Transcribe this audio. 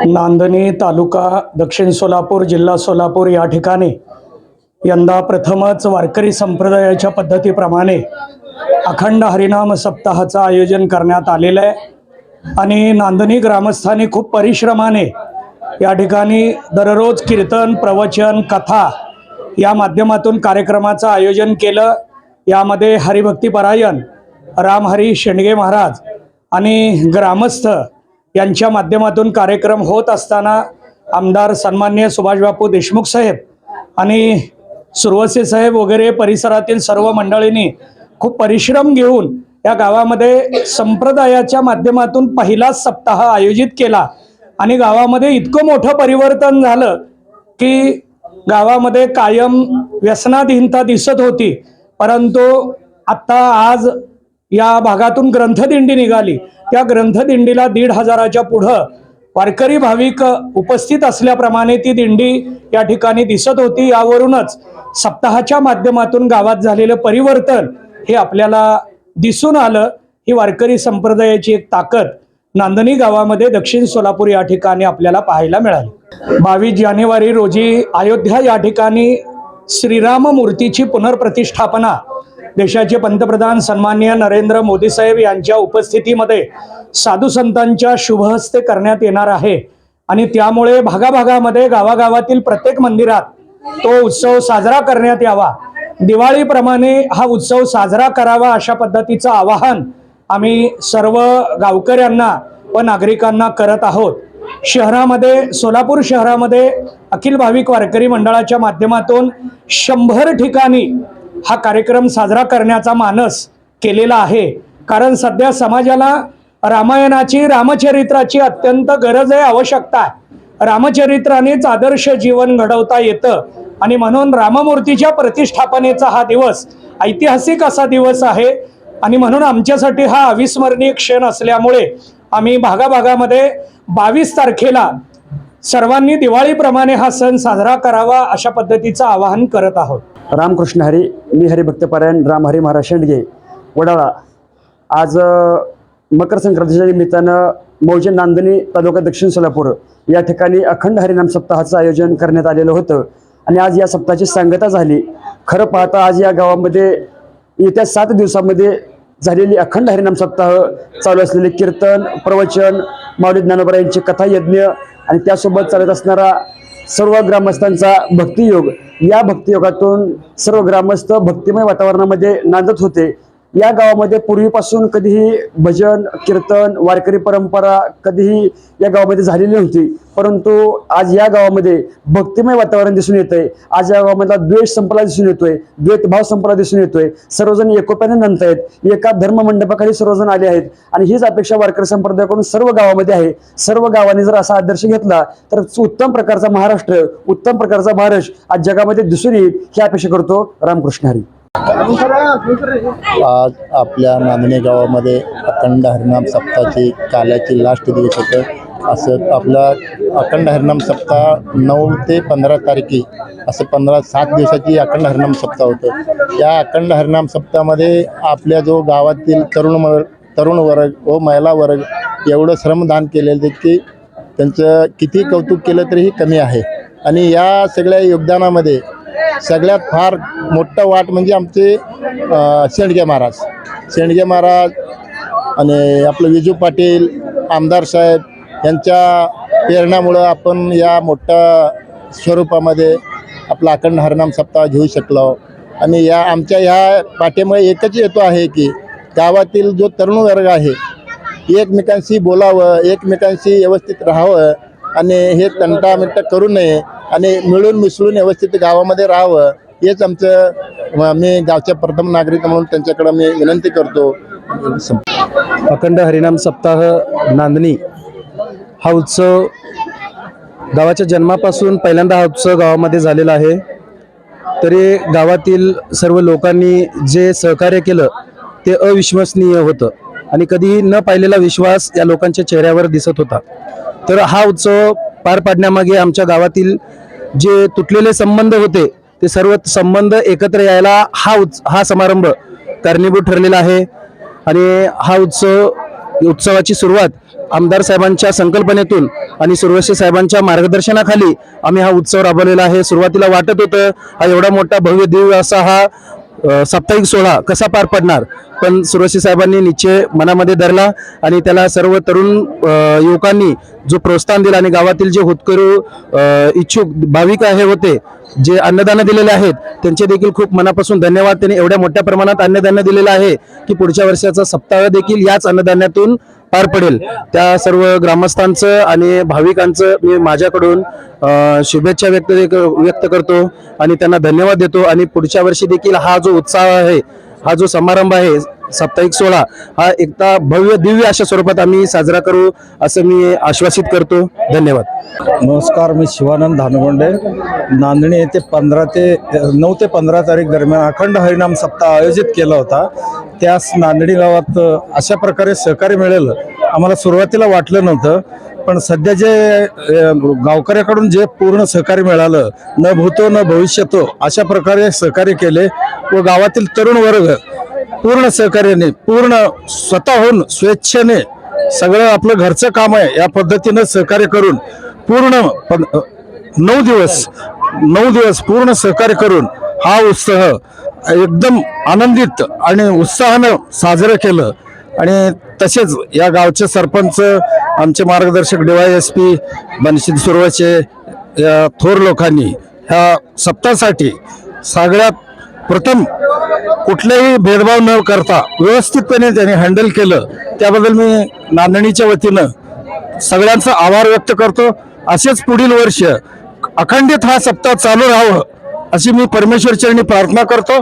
नांदणी तालुका दक्षिण सोलापूर जिल्हा सोलापूर या ठिकाणी यंदा प्रथमच वारकरी संप्रदायाच्या पद्धतीप्रमाणे अखंड हरिनाम सप्ताहाचं आयोजन करण्यात आलेलं आहे आणि नांदणी ग्रामस्थांनी खूप परिश्रमाने या ठिकाणी दररोज कीर्तन प्रवचन कथा या माध्यमातून कार्यक्रमाचं आयोजन केलं। यामध्ये हरिभक्तीपरायण रामहरी शेंडगे महाराज आणि ग्रामस्थ यांच्या माध्यमातून कार्यक्रम होत असताना आमदार सन्माननीय सुभाषबापू देशमुख साहेब आणि सुरवसे साहेब वगैरे परिसरातील सर्व मंडळींनी खूप परिश्रम घेऊन या गावामध्ये संप्रदायाच्या माध्यमातून पहिलाच सप्ताह आयोजित केला आणि गावामध्ये इतकं मोठं परिवर्तन झालं की गावामध्ये कायम व्यसनाधीनता दिसत होती, परंतु आता आज या भागातून ग्रंथदिंडी निघाली। त्या ग्रंथदिंडीला 1,500च्या पुढं वारकरी भाविक उपस्थित असल्याप्रमाणे ती दिंडी या ठिकाणी दिसत होती। यावरूनच सप्ताहाच्या माध्यमातून गावात झालेलं परिवर्तन हे आपल्याला दिसून आलं। ही वारकरी संप्रदायाची एक ताकद नांदणी गावामध्ये दक्षिण सोलापूर या ठिकाणी आपल्याला पाहायला मिळाली। 22 जानेवारी रोजी अयोध्या या ठिकाणी श्रीराम मूर्तीची पुनर्प्रतिष्ठापना देशाचे पंतप्रधान सन्माननीय नरेंद्र मोदी साहेब यांच्या उपस्थितीमध्ये साधू संतांच्या शुभहस्ते करण्यात येणार आहे आणि त्यामुळे भागाभागामध्ये गावागावातील प्रत्येक मंदिरात तो उत्सव साजरा करण्यात यावा। दिवाळीप्रमाणे हा उत्सव साजरा करावा अशा पद्धतीचं आवाहन आम्ही सर्व गावकऱ्यांना व नागरिकांना करत आहोत। शहरामध्ये सोलापूर शहरामध्ये अखिल भाविक वारकरी मंडळाच्या माध्यमातून 100 ठिकाणी हा कार्यक्रम साजरा करण्याचा मानस केलेला आहे, कारण सध्या समाजाला रामायणाची रामचरित्राची अत्यंत गरज आहे, आवश्यकता आहे। रामचरित्रानेच आदर्श जीवन घडवता येतं आणि म्हणून राममूर्तीच्या प्रतिष्ठापनेचा हा दिवस ऐतिहासिक असा दिवस आहे आणि म्हणून आमच्यासाठी हा अविस्मरणीय क्षण असल्यामुळे आम्ही भागाभागामध्ये 22 तारखेला सर्वांनी दिवाळीप्रमाणे हा सण साजरा करावा अशा पद्धतीचं आवाहन करत आहोत। रामकृष्ण हरी, मी हरिभक्तपरायण रामहरी महाराज शेंडगे वडाळा। आज मकर संक्रांतीच्या निमित्तानं मौजे नांदणी तालुका दक्षिण सोलापूर या ठिकाणी अखंड हरिनाम सप्ताहाचं आयोजन करण्यात आलेलं होतं आणि आज या सप्ताहाची सांगता झाली। खरं पाहता आज या गावामध्ये येत्या 7 दिवसामध्ये झालेली अखंड हरिनाम सप्ताह चालू असलेले कीर्तन प्रवचन माऊली ज्ञानोबा यांची कथा यज्ञ आणि त्यासोबत चालत असणारा सर्व ग्रामस्थांचा भक्तियोग, या भक्तियोगातून सर्व ग्रामस्थ भक्तिमय वातावरणामध्ये नांदत होते। या गावामध्ये पूर्वीपासून कधीही भजन कीर्तन वारकरी परंपरा कधीही या गावामध्ये झालेली नव्हती, परंतु आज या गावामध्ये भक्तिमय वातावरण दिसून येतंय। आज या गावामधला द्वेष संपला दिसून येतोय, द्वैतभाव संपला दिसून येतोय। सर्वजण एकोप्याने नांदतायत, एका धर्म मंडपाखाली सर्वजण आले आहेत आणि हीच अपेक्षा वारकरी संप्रदायाकडून सर्व गावामध्ये आहे। सर्व गावांनी जर असा आदर्श घेतला तर उत्तम प्रकारचा महाराष्ट्र, उत्तम प्रकारचा महाराष्ट्र आज जगामध्ये दिसून येईल ही अपेक्षा करतो। रामकृष्ण हरी। आज आपल्या नांदणी गावामध्ये अखंड हरिनाम सप्ताहाची काल्याची लास्ट दिवस होतं। असं आपला अखंड हरिनाम सप्ताह 9 ते 15 तारखे असं 7 दिवसाची अखंड हरिनाम सप्ताह होतं। या अखंड हरिनाम सप्ताहामध्ये आपल्या जो गावातील तरुण वर्ग व महिला वर्ग एवढं श्रमदान केलेलं की त्यांचं किती कौतुक केलं तरीही कमी आहे आणि या सगळ्या योगदानामध्ये सगळ्यात फार मोठं वाट म्हणजे आमचे शेंडगे महाराज आणि आपलं विजू पाटील आमदार साहेब यांच्या प्रेरणामुळं आपण या मोठ्या स्वरूपामध्ये आपला अखंड हरिनाम सप्ताह घेऊ शकलो आणि या आमच्या ह्या पाठीमुळे एकच येतो आहे की गावातील जो तरुण वर्ग आहे एकमेकांशी बोलावं, एकमेकांशी व्यवस्थित राहावं आणि हे तंटामिंट करू नये आणि मिळून मिसळून व्यवस्थित गावामध्ये राहावं हेच आमचं मी गावच्या प्रथम नागरिक म्हणून त्यांच्याकडे मी विनंती करतो। अखंड हरिनाम सप्ताह नांदणी हा उत्सव गावाच्या जन्मापासून पहिल्यांदा हा उत्सव गावामध्ये झालेला आहे। तरी गावातील सर्व लोकांनी जे सहकार्य केलं ते अविश्वसनीय होतं आणि कधीही न पाहिलेला विश्वास या लोकांच्या चेहऱ्यावर दिसत होता। तर हा उत्सव पार पाडण्यामागे आमच्या गावातील जे तुटलेले संबंध होते ते सर्व संबंध एकत्र यायला हा समारंभ कारणीभूत ठरलेला आहे आणि हा उत्सव उत्सवाची सुरुवात आमदार साहेबांच्या संकल्पनेतून आणि सुरवसे साहेबांच्या मार्गदर्शनाखाली आम्ही हा उत्सव राबवलेला आहे. सुरुवातीला वाटत होतं हा एवढा मोठा भव्य दिव्य असा हा साप्ताहिक सोहळा कसा पार पडणार, पण सुरवसे साहेबांनी निश्चय मनामध्ये धरला आणि त्याला सर्व तरुण युवकांनी जो प्रोत्साहन दिला आणि गावातील जे होतकरू इच्छुक भाविक होते जे अन्नदान दिलेले आहेत त्यांचे देखील खूप मनापासून धन्यवाद. त्यांनी एवढ्या मोठ्या प्रमाणात अन्नदान दिलेलं आहे की पुढच्या वर्षाचा सप्ताह देखील याच अन्नदानातून पार पडेल. त्या सर्व ग्रामस्थांचं आणि भाविकांचं मी माझ्याकडून शुभेच्छा व्यक्त करतो आणि त्यांना धन्यवाद देतो. आणि पुढच्या वर्षी देखील हा जो उत्साह आहे, हा जो समारंभ आहे साप्ताहिक सोहळा, हा एकदा भव्य दिव्य अशा स्वरूपात आम्ही साजरा करू असं मी आश्वासित करतो. धन्यवाद. नमस्कार, मी शिवानंद धानगोंडे. नांदणी येथे 9 ते 15 तारीख दरम्यान अखंड हरिनाम सप्ताह आयोजित केला होता. त्यास नांदणी गावात अशा प्रकारे सहकार्य मिळेल आम्हाला सुरुवातीला वाटलं नव्हतं, पण सध्या जे गावकऱ्याकडून जे पूर्ण सहकार्य मिळालं, न भूतो न भविष्यतो अशा प्रकारे सहकार्य केले व गावातील तरुण वर्ग पूर्ण सहकार्याने, पूर्ण स्वतःहून स्वेच्छेने सगळं आपलं घरचं काम आहे या पद्धतीनं सहकार्य करून पूर्ण 9 दिवस पूर्ण सहकार्य करून हा उत्सव एकदम आनंदित आणि उत्साहानं साजरं केलं. आणि तसेच या गावचे सरपंच, आमचे मार्गदर्शक DYSP बनशीद सुरवसे या थोर लोकांनी ह्या सप्ताहासाठी सगळ्यात प्रथम कुठलेही भेदभाव न करता व्यवस्थितपणे त्यांनी हँडल केलं. त्याबद्दल मी नांदणीच्या वतीनं सगळ्यांचा आभार व्यक्त करतो. असेच पुढील वर्ष अखंडित हा सप्ताह चालू राहावं अशी मी परमेश्वर चरणी प्रार्थना करतो.